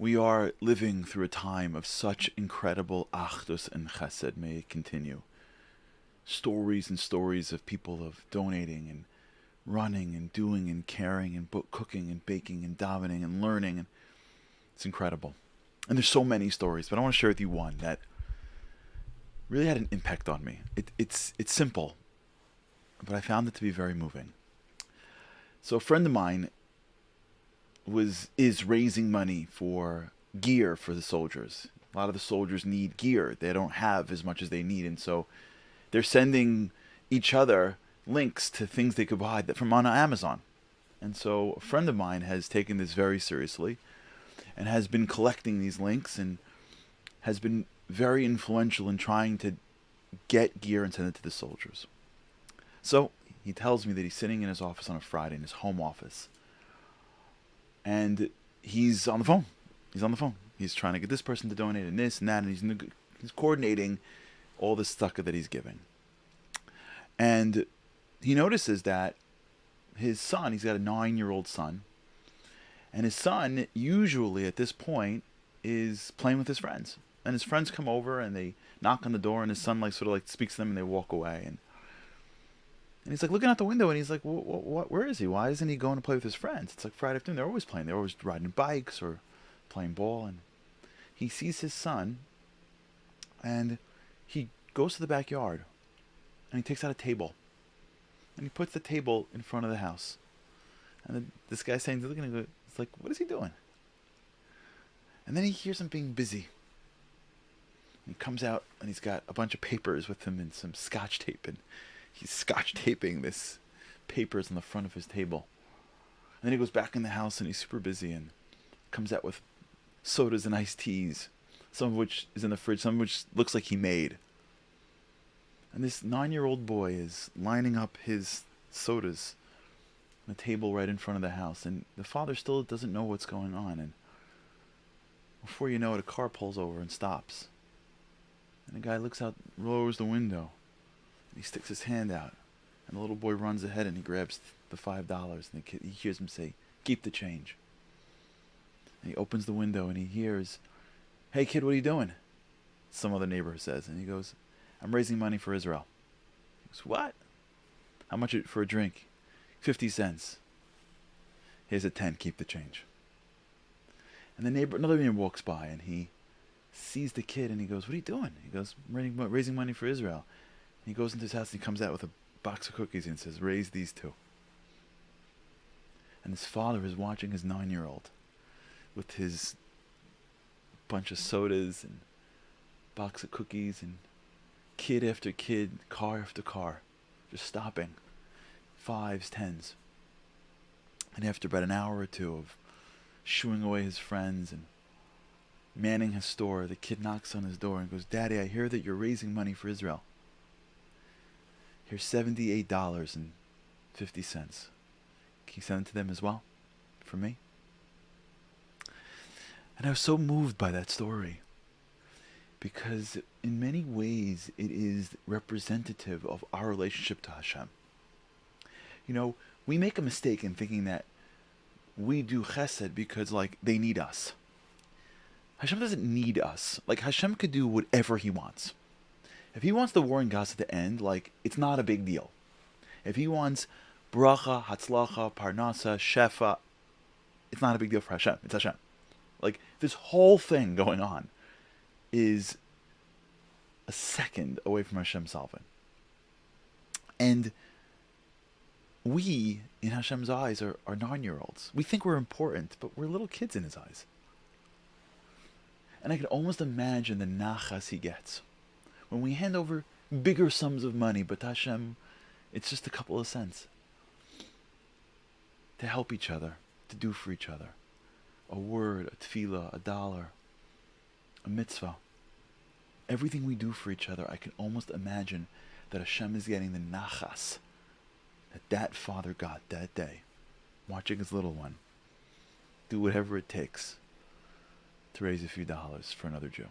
We are living through a time of such incredible achdus and chesed. May it continue. Stories and stories of people of donating and running and doing and caring and cooking and baking and davening and learning. And it's incredible. And there's so many stories, but I want to share with you one that really had an impact on me. It's simple, but I found it to be very moving. So a friend of mine is raising money for gear for the soldiers. A lot of the soldiers need gear. They don't have as much as they need, and so they're sending each other links to things they could buy from on Amazon. And so a friend of mine has taken this very seriously and has been collecting these links and has been very influential in trying to get gear and send it to the soldiers. So he tells me that he's sitting in his office on a Friday, in his home office, and he's on the phone. He's trying to get this person to donate and this and that, and he's coordinating all this stuff that he's giving. And he notices that his son, he's got a 9-year-old son, and his son usually at this point is playing with his friends. And his friends come over and they knock on the door, and his son sort of speaks to them, and they walk away. And he's looking out the window, and he's like, where is he? Why isn't he going to play with his friends? It's Friday afternoon. They're always playing. They're always riding bikes or playing ball. And he sees his son, and he goes to the backyard, and he takes out a table, and he puts the table in front of the house. And this guy's saying, looking at it, it's like, what is he doing? And then he hears him being busy. He comes out, and he's got a bunch of papers with him and some scotch tape, and he's scotch taping this papers on the front of his table. And then he goes back in the house, and he's super busy, and comes out with sodas and iced teas, some of which is in the fridge, some of which looks like he made. And this 9-year-old boy is lining up his sodas on the table right in front of the house, and the father still doesn't know what's going on. And before you know it, a car pulls over and stops. And the guy looks out, lowers the window, and he sticks his hand out. And the little boy runs ahead and he grabs the $5. And the kid, he hears him say, "Keep the change." And he opens the window and he hears, "Hey kid, what are you doing?" Some other neighbor says. And he goes, "I'm raising money for Israel." He goes, "What? How much for a drink?" 50 cents. "Here's a 10, keep the change." And another neighbor walks by and he sees the kid and he goes, "What are you doing?" He goes, "I'm raising money for Israel." And he goes into his house and he comes out with a box of cookies and says, "Raise these two." And his father is watching his 9-year-old with his bunch of sodas and box of cookies and kid after kid, car after car, just stopping, 5s, 10s. And after about an hour or two of shooing away his friends and manning his store, the kid knocks on his door and goes, "Daddy, I hear that you're raising money for Israel. Here's $78.50. Can you send it to them as well? For me?" And I was so moved by that story, because in many ways it is representative of our relationship to Hashem. You know, we make a mistake in thinking that we do chesed because they need us. Hashem doesn't need us. Hashem could do whatever he wants. If he wants the war in Gaza to end, it's not a big deal. If he wants bracha, hatzlacha, parnasa, shefa, it's not a big deal for Hashem. It's Hashem. This whole thing going on is a second away from Hashem solving. And we, in Hashem's eyes, are 9-year-olds. We think we're important, but we're little kids in his eyes. And I can almost imagine the nachas he gets when we hand over bigger sums of money, but to Hashem, it's just a couple of cents. To help each other, to do for each other. A word, a tefillah, a dollar, a mitzvah. Everything we do for each other, I can almost imagine that Hashem is getting the nachas that father got that day, watching his little one do whatever it takes to raise a few dollars for another Jew.